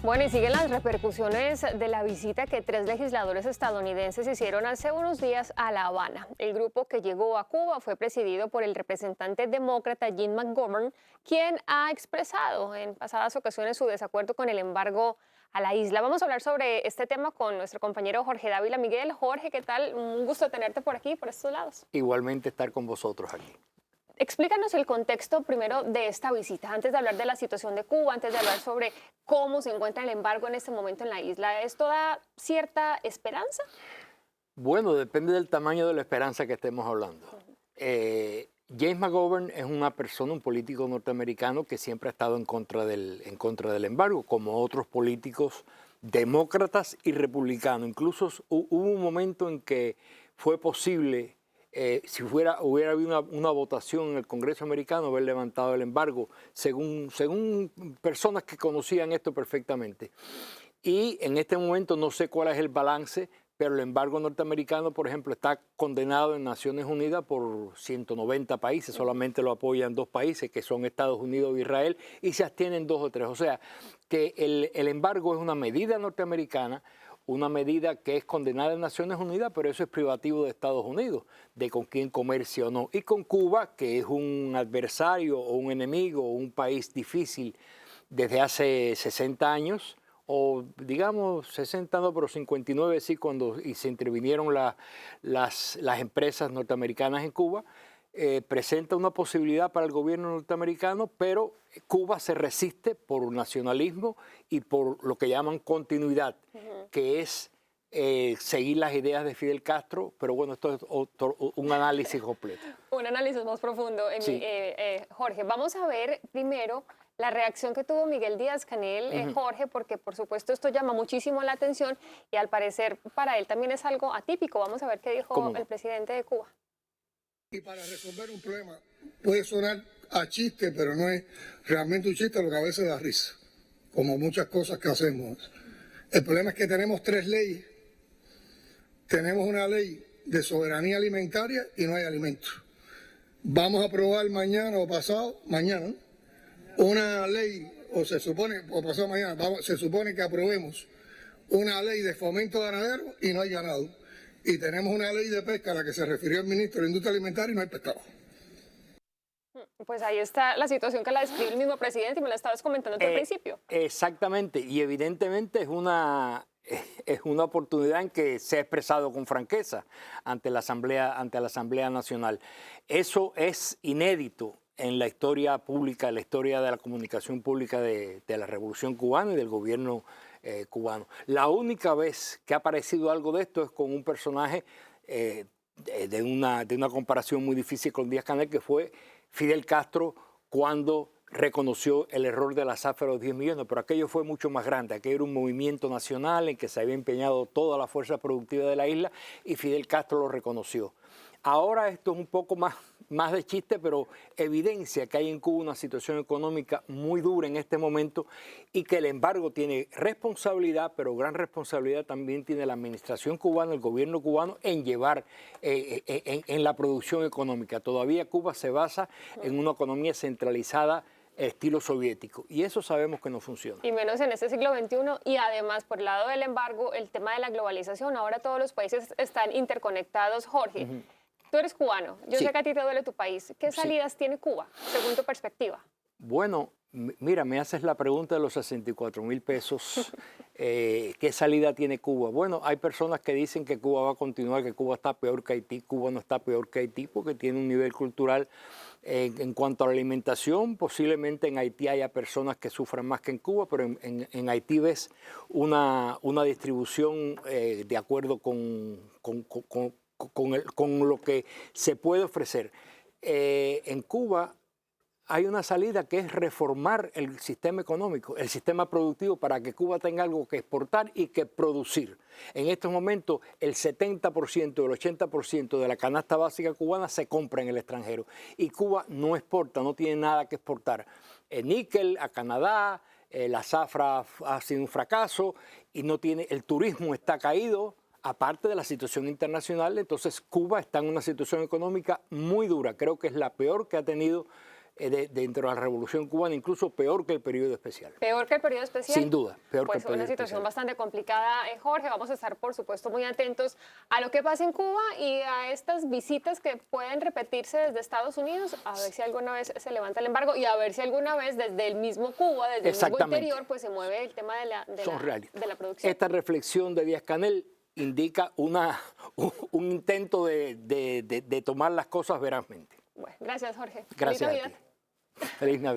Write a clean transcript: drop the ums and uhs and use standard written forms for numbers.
Bueno, y siguen las repercusiones de la visita que 3 legisladores estadounidenses hicieron hace unos días a La Habana. El grupo que llegó a Cuba fue presidido por el representante demócrata Jim McGovern, quien ha expresado en pasadas ocasiones su desacuerdo con el embargo a la isla. Vamos a hablar sobre este tema con nuestro compañero Jorge Dávila. Miguel, Jorge, ¿qué tal? Un gusto tenerte por aquí, por estos lados. Igualmente estar con vosotros aquí. Explícanos el contexto primero de esta visita, antes de hablar de la situación de Cuba, antes de hablar sobre cómo se encuentra el embargo en este momento en la isla. ¿Esto da cierta esperanza? Bueno, depende del tamaño de la esperanza que estemos hablando. James McGovern es una persona, un político norteamericano que siempre ha estado en contra del embargo, como otros políticos demócratas y republicanos. Incluso hubo un momento en que fue posible, si hubiera habido una votación en el Congreso americano, haber levantado el embargo, según personas que conocían esto perfectamente. Y en este momento no sé cuál es el balance, pero el embargo norteamericano, por ejemplo, está condenado en Naciones Unidas por 190 países, solamente lo apoyan 2 países, que son Estados Unidos e Israel, y se abstienen 2 o 3. O sea, que el embargo es una medida norteamericana, una medida que es condenada en Naciones Unidas, pero eso es privativo de Estados Unidos, de con quién comercia o no. Y con Cuba, que es un adversario o un enemigo o un país difícil desde hace 60 años, o digamos 60 no, pero 59 sí, cuando se intervinieron las empresas norteamericanas en Cuba, presenta una posibilidad para el gobierno norteamericano, pero Cuba se resiste por nacionalismo y por lo que llaman continuidad, que es seguir las ideas de Fidel Castro, pero bueno, esto es un análisis completo. Un análisis más profundo. Sí. Jorge, vamos a ver primero la reacción que tuvo Miguel Díaz-Canel, Jorge, porque por supuesto esto llama muchísimo la atención y al parecer para él también es algo atípico. Vamos a ver qué dijo el presidente de Cuba. Y para resolver un problema puede sonar a chiste, pero no es realmente un chiste, lo que a veces da risa, como muchas cosas que hacemos. El problema es que tenemos 3 leyes. Tenemos una ley de soberanía alimentaria y no hay alimentos. Vamos a aprobar mañana o pasado, mañana, una ley, o se supone, o pasado mañana, se supone que aprobemos una ley de fomento ganadero y no hay ganado. Y tenemos una ley de pesca a la que se refirió el ministro de Industria Alimentaria y no hay pescado. Pues ahí está la situación que la describe el mismo presidente y me la estabas comentando al principio. Exactamente, y evidentemente es una oportunidad en que se ha expresado con franqueza ante la Asamblea Nacional. Eso es inédito en la historia pública, en la historia de la comunicación pública de la Revolución Cubana y del gobierno cubano. La única vez que ha aparecido algo de esto es con un personaje de una comparación muy difícil con Díaz-Canel, que fue Fidel Castro cuando reconoció el error de la zafra de los 10 millones, pero aquello fue mucho más grande. Aquello era un movimiento nacional en que se había empeñado toda la fuerza productiva de la isla y Fidel Castro lo reconoció. Ahora esto es un poco más de chiste, pero evidencia que hay en Cuba una situación económica muy dura en este momento y que el embargo tiene responsabilidad, pero gran responsabilidad también tiene la administración cubana, el gobierno cubano, en llevar en la producción económica. Todavía Cuba se basa en una economía centralizada estilo soviético, y eso sabemos que no funciona. Y menos en este siglo XXI, y además por el lado del embargo, el tema de la globalización, ahora todos los países están interconectados. Jorge, tú eres cubano, yo sé que a ti te duele tu país. ¿Qué salidas tiene Cuba, según tu perspectiva? Bueno, mira, me haces la pregunta de los 64.000 pesos. ¿Qué salida tiene Cuba? Bueno, hay personas que dicen que Cuba va a continuar, que Cuba está peor que Haití. Cuba no está peor que Haití porque tiene un nivel cultural en cuanto a la alimentación. Posiblemente en Haití haya personas que sufran más que en Cuba, pero en Haití ves una distribución de acuerdo con lo que se puede ofrecer. En Cuba hay una salida que es reformar el sistema económico, el sistema productivo, para que Cuba tenga algo que exportar y que producir. En estos momentos el 70%, el 80% de la canasta básica cubana se compra en el extranjero y Cuba no exporta, no tiene nada que exportar. El níquel a Canadá, la zafra ha sido un fracaso y no tiene, el turismo está caído. Aparte de la situación internacional, entonces Cuba está en una situación económica muy dura. Creo que es la peor que ha tenido dentro de la Revolución Cubana, incluso peor que el periodo especial. Peor que el periodo especial. Sin duda, peor que el Pues periodo una situación especial. bastante complicada, Jorge. Vamos a estar, por supuesto, muy atentos a lo que pasa en Cuba y a estas visitas que pueden repetirse desde Estados Unidos, a ver si alguna vez se levanta el embargo y a ver si alguna vez desde el mismo Cuba, desde el mismo interior, pues se mueve el tema de la producción. Esta reflexión de Díaz-Canel indica un intento de tomar las cosas verazmente. Bueno, gracias, Jorge. Gracias Feliz a Navidad. ti. Feliz Navidad.